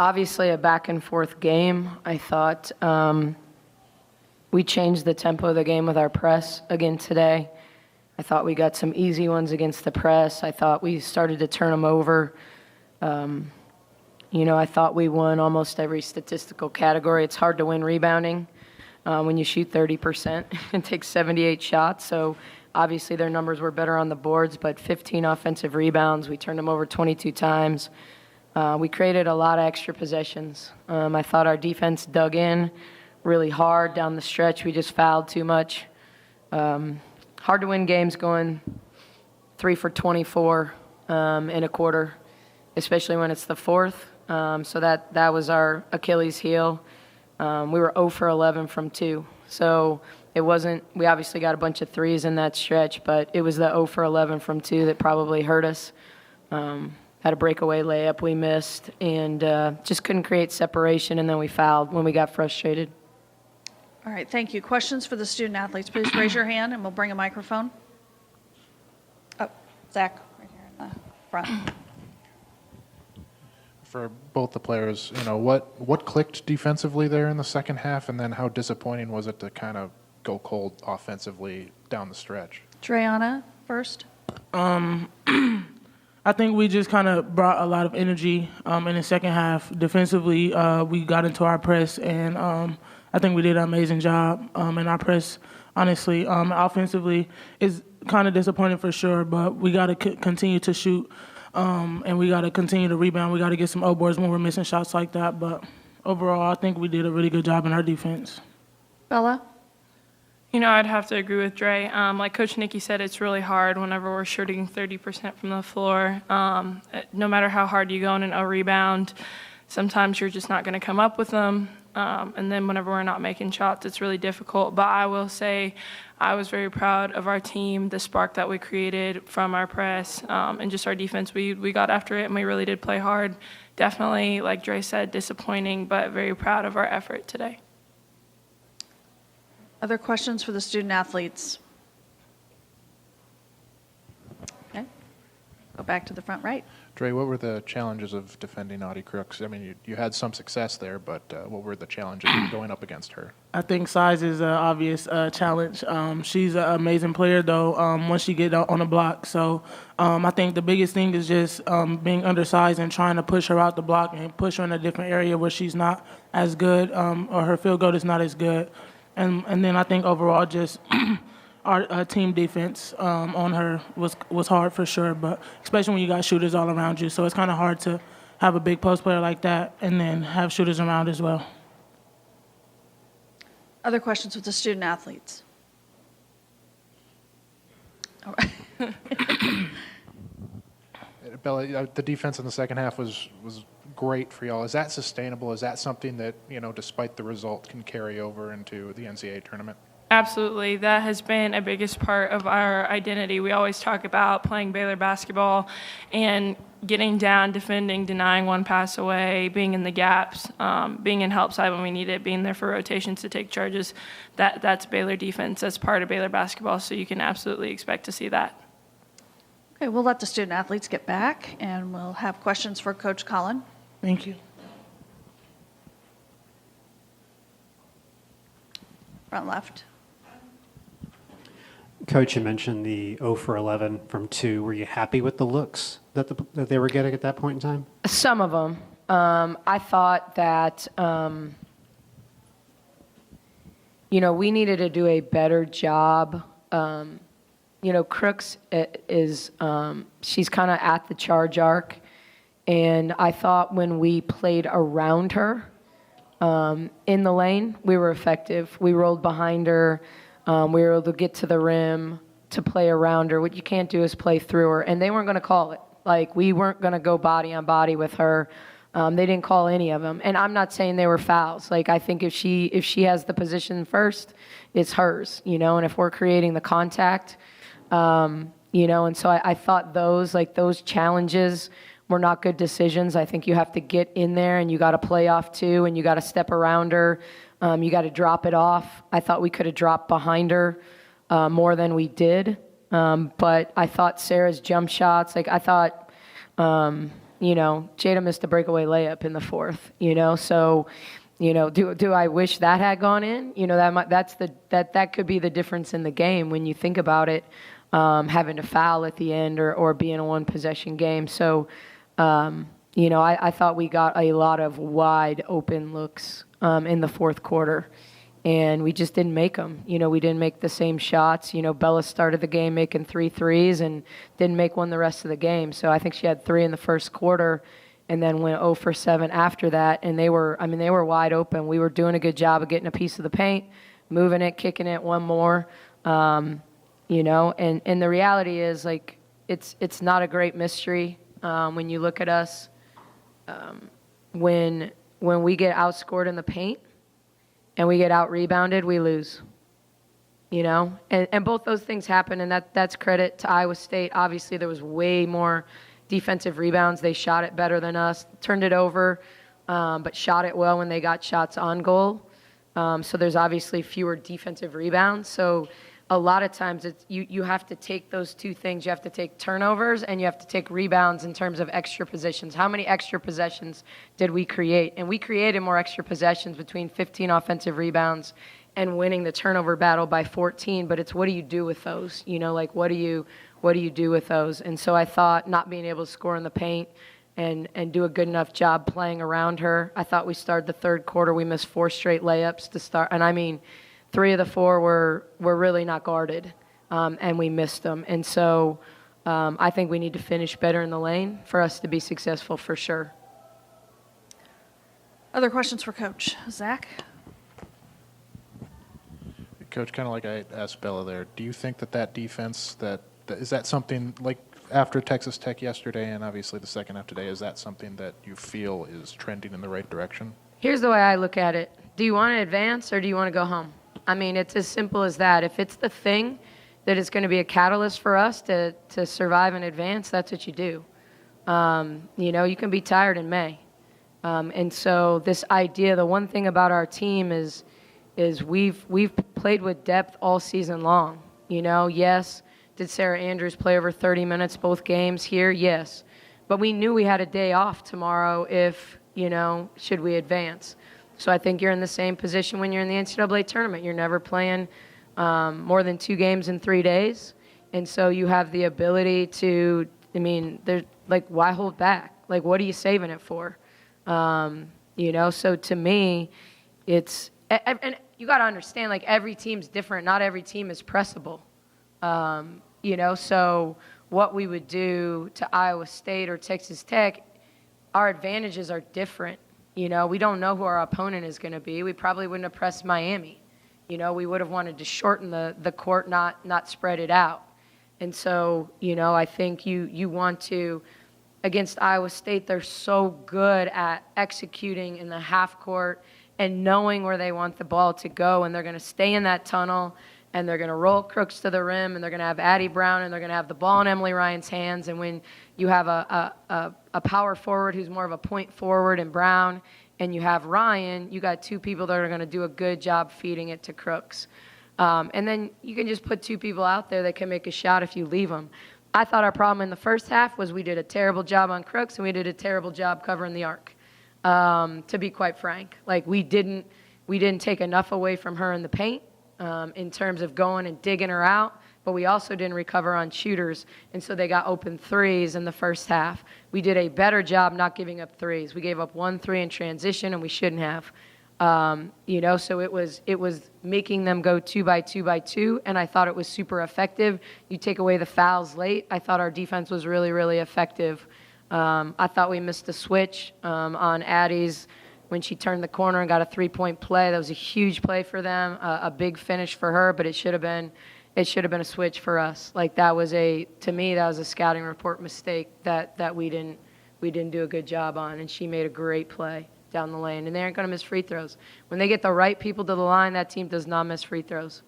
Obviously a back and forth game. I thought we changed the tempo of the game with our press again today. I thought we got some easy ones against the press. I thought we started to turn them over. I thought we won almost every statistical category. It's hard to win rebounding when you shoot 30% and take 78 shots. So obviously their numbers were better on the boards, but 15 offensive rebounds. We turned them over 22 times. We created a lot of extra possessions. I thought our defense dug in really hard down the stretch. We just fouled too much. Hard to win games going 3 for 24 in a quarter, especially when it's the fourth. So that was our Achilles heel. We were 0 for 11 from 2. So it wasn't, we obviously got a bunch of threes in that stretch, but it was the 0 for 11 from 2 that probably hurt us. Had a breakaway layup we missed and just couldn't create separation, and then we fouled when we got frustrated. All right, thank you. Questions for the student athletes? Please raise your hand and we'll bring a microphone. Oh, Zach, right here in the front. For both the players, what clicked defensively there in the second half, and then how disappointing was it to kind of go cold offensively down the stretch? Dreana first. I think we just kind of brought a lot of energy in the second half. Defensively, we got into our press, and I think we did an amazing job in our press, honestly. Offensively, it's kind of disappointing for sure, but we got to continue to shoot, and we got to continue to rebound. We got to get some O-boards when we're missing shots like that. But overall, I think we did a really good job in our defense. Bella? I'd have to agree with Dre. Like Coach Nicky said, it's really hard whenever we're shooting 30% from the floor. No matter how hard you go in an O rebound, sometimes you're just not going to come up with them. And then whenever we're not making shots, it's really difficult. But I will say I was very proud of our team, the spark that we created from our press, and just our defense. We got after it, and we really did play hard. Definitely, like Dre said, disappointing, but very proud of our effort today. Other questions for the student athletes? Okay. Go back to the front right. Dre, what were the challenges of defending Audie Crooks? I mean, you had some success there, but what were the challenges going up against her? I think size is an obvious challenge. She's an amazing player, though, once she gets on the block. So I think the biggest thing is just being undersized and trying to push her out the block and push her in a different area where she's not as good or her field goal is not as good. And then I think overall just our team defense on her was hard for sure, but especially when you got shooters all around you. So it's kind of hard to have a big post player like that and then have shooters around as well. Other questions with the student athletes? All right. Bella, the defense in the second half was great for y'all. Is that sustainable? Is that something that, despite the result, can carry over into the NCAA tournament? Absolutely. That has been a biggest part of our identity. We always talk about playing Baylor basketball and getting down, defending, denying one pass away, being in the gaps, being in help side when we need it, being there for rotations to take charges. That's Baylor defense. That's part of Baylor basketball, so you can absolutely expect to see that. Okay, we'll let the student athletes get back, and we'll have questions for Coach Collin. Thank you. Front left. Coach, you mentioned the 0 for 11 from 2. Were you happy with the looks that they were getting at that point in time? Some of them. I thought that, we needed to do a better job. Crooks is, she's kind of at the charge arc. And I thought when we played around her in the lane, we were effective. We rolled behind her. We were able to get to the rim to play around her. What you can't do is play through her. And they weren't going to call it. Like, we weren't going to go body on body with her. They didn't call any of them. And I'm not saying they were fouls. Like, I think if she has the position first, it's hers, and if we're creating the contact, and so I thought those challenges were not good decisions. I think you have to get in there and you got to play off too, and you got to step around her. You got to drop it off. I thought we could have dropped behind her more than we did. But I thought Sarah's jump shots, I thought, Jada missed a breakaway layup in the fourth, so, do I wish that had gone in? That could be the difference in the game when you think about it, having to foul at the end or being a one-possession game. So, I thought we got a lot of wide open looks in the fourth quarter, and we just didn't make them. We didn't make the same shots. Bella started the game making 3 threes and didn't make one the rest of the game. So I think she had 3 in the first quarter and then went 0 for 7 after that. And they were wide open. We were doing a good job of getting a piece of the paint, moving it, kicking it one more. And the reality is, like, it's not a great mystery when you look at us. When we get outscored in the paint and we get out-rebounded, we lose. And both those things happen, and that's credit to Iowa State. Obviously, there was way more defensive rebounds. They shot it better than us, turned it over, but shot it well when they got shots on goal. So there's obviously fewer defensive rebounds. So a lot of times you have to take those two things. You have to take turnovers and you have to take rebounds in terms of extra possessions. How many extra possessions did we create? And we created more extra possessions between 15 offensive rebounds and winning the turnover battle by 14. But it's what do you do with those? What do you do with those? And so I thought not being able to score in the paint and do a good enough job playing around her. I thought we started the third quarter. We missed 4 straight layups to start. And 3 of the 4 were really not guarded, and we missed them. And so I think we need to finish better in the lane for us to be successful for sure. Other questions for Coach? Zach? Coach, kind of like I asked Bella there, do you think that defense, is that something, like after Texas Tech yesterday and obviously the second half today, is that something that you feel is trending in the right direction? Here's the way I look at it. Do you want to advance or do you want to go home? It's as simple as that. If it's the thing that is going to be a catalyst for us to survive and advance, that's what you do. You can be tired in May. And so this idea, the one thing about our team is we've played with depth all season long. Yes, did Sarah Andrews play over 30 minutes both games here? Yes. But we knew we had a day off tomorrow if, should we advance. So I think you're in the same position when you're in the NCAA tournament. You're never playing more than 2 games in 3 days. And so you have the ability to, why hold back? Like, what are you saving it for? So to me, it's, and you got to understand, like, every team's different. Not every team is pressable. So what we would do to Iowa State or Texas Tech, our advantages are different. We don't know who our opponent is going to be. We probably wouldn't have pressed Miami. We would have wanted to shorten the court, not spread it out. And so, I think you want to, against Iowa State, they're so good at executing in the half court and knowing where they want the ball to go, and they're going to stay in that tunnel, and they're going to roll Crooks to the rim, and they're going to have Addie Brown, and they're going to have the ball in Emily Ryan's hands. And when you have a power forward who's more of a point forward in Brown, and you have Ryan, you got 2 people that are going to do a good job feeding it to Crooks. And then you can just put 2 people out there that can make a shot if you leave them. I thought our problem in the first half was we did a terrible job on Crooks, and we did a terrible job covering the arc, to be quite frank. Like, we didn't take enough away from her in the paint. In terms of going and digging her out, but we also didn't recover on shooters, and so they got open threes in the first half. We did a better job not giving up threes. We gave up 1 3 in transition, and we shouldn't have. So it was making them go 2 by 2 by 2, and I thought it was super effective. You take away the fouls late, I thought our defense was really, really effective. I thought we missed a switch on Addie's when she turned the corner and got a 3-point play. That was a huge play for them, a big finish for her, but it should have been a switch for us. Like, to me, that was a scouting report mistake that we didn't do a good job on, and she made a great play down the lane. And they aren't going to miss free throws. When they get the right people to the line, that team does not miss free throws.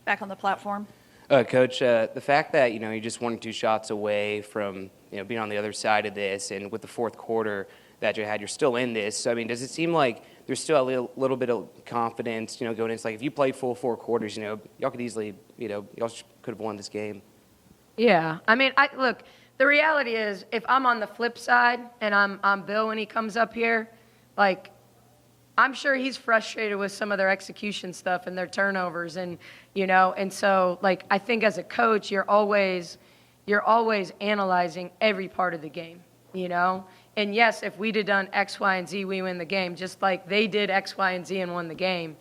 Back on the platform. Coach, the fact that, you're just 1 or 2 shots away from, being on the other side of this, and with the fourth quarter that you had, you're still in this. So, does it seem like there's still a little bit of confidence, going in? It's like if you play full 4 quarters, y'all could easily, y'all could have won this game. Yeah. Look, The reality is, if I'm on the flip side and I'm Bill when he comes up here, like, I'm sure he's frustrated with some of their execution stuff and their turnovers, and and so like I think as a coach, you're always analyzing every part of the game, And yes, if we'd have done X, Y, and Z, we win the game, just like they did X, Y, and Z and won the game.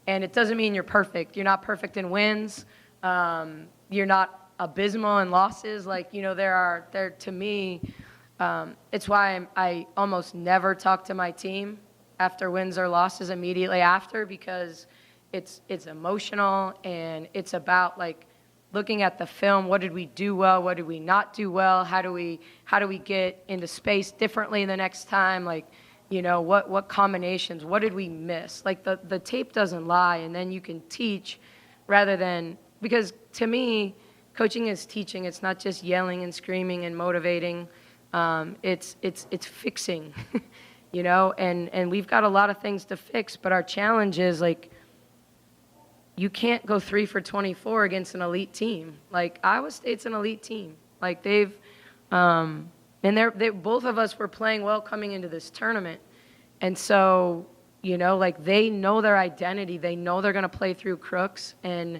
And it doesn't mean you're perfect. You're not perfect in wins. You're not abysmal in losses. Like, to me, it's why I almost never talk to my team after wins or losses immediately after, because it's emotional and it's about like looking at the film. What did we do well? What did we not do well? How do we get into space differently the next time? Like, what combinations? What did we miss? Like the tape doesn't lie, and then you can teach rather than, because to me, coaching is teaching. It's not just yelling and screaming and motivating. It's fixing, and we've got a lot of things to fix, but our challenge is like, you can't go 3 for 24 against an elite team. Like Iowa State's an elite team. Like they both of us were playing well coming into this tournament. And so, like they know their identity. They know they're going to play through crooks, and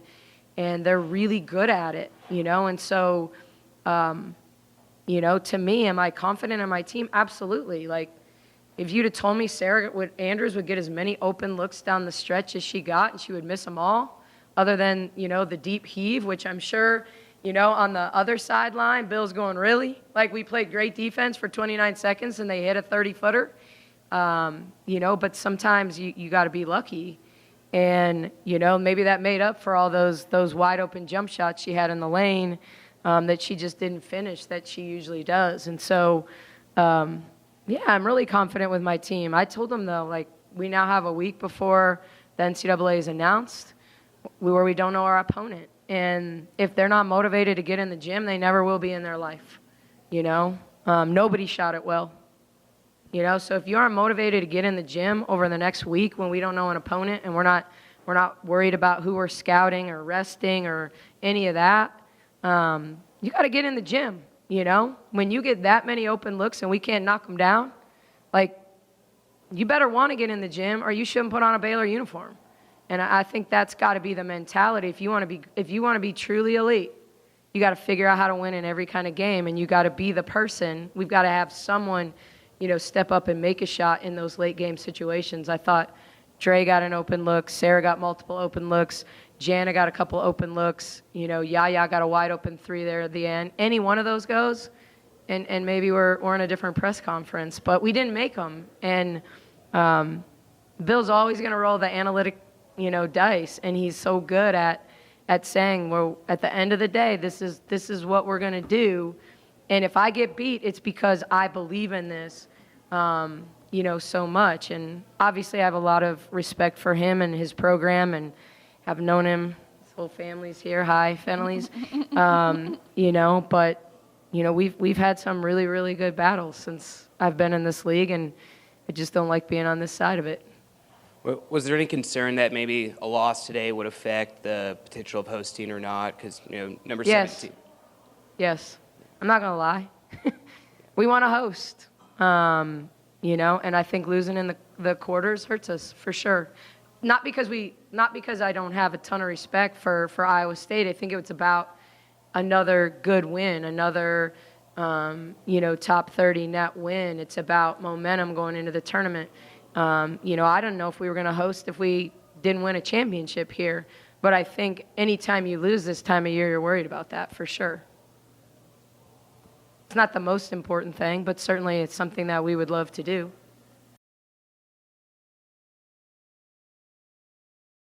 they're really good at it, And so, to me, am I confident in my team? Absolutely. Like, if you'd have told me Sarah Andrews would get as many open looks down the stretch as she got and she would miss them all, other than, the deep heave, which I'm sure, on the other sideline, Bill's going, really? Like, we played great defense for 29 seconds and they hit a 30-footer? But sometimes you got to be lucky. And, maybe that made up for all those wide open jump shots she had in the lane that she just didn't finish that she usually does. And so, yeah, I'm really confident with my team. I told them, though, like, we now have a week before the NCAA is announced where we don't know our opponent. And if they're not motivated to get in the gym, they never will be in their life, Nobody shot it well, So if you aren't motivated to get in the gym over the next week when we don't know an opponent and we're not worried about who we're scouting or resting or any of that, you got to get in the gym. When you get that many open looks and we can't knock them down, like, you better want to get in the gym or you shouldn't put on a Baylor uniform. And I think that's got to be the mentality. If you want to be truly elite, you got to figure out how to win in every kind of game, and you got to be the person. We've got to have someone, step up and make a shot in those late game situations. I thought Dre got an open look, Sarah got multiple open looks, Jana got a couple open looks, Yaya got a wide open 3 there at the end. Any one of those goes, and maybe we're in a different press conference, but we didn't make them. And Bill's always going to roll the analytic, dice, and he's so good at saying, well, at the end of the day, this is what we're going to do, and if I get beat, it's because I believe in this, so much. And obviously, I have a lot of respect for him and his program, and I've known him. His whole family's here. Hi, Fenleys. But we've had some really, really good battles since I've been in this league, and I just don't like being on this side of it. Was there any concern that maybe a loss today would affect the potential of hosting or not? Because, number 17. Yes. I'm not going to lie. We want to host, and I think losing in the quarters hurts us for sure. Not because I don't have a ton of respect for Iowa State. I think it's about another good win, another, top 30 net win. It's about momentum going into the tournament. I don't know if we were going to host if we didn't win a championship here, but I think anytime you lose this time of year, you're worried about that for sure. It's not the most important thing, but certainly it's something that we would love to do.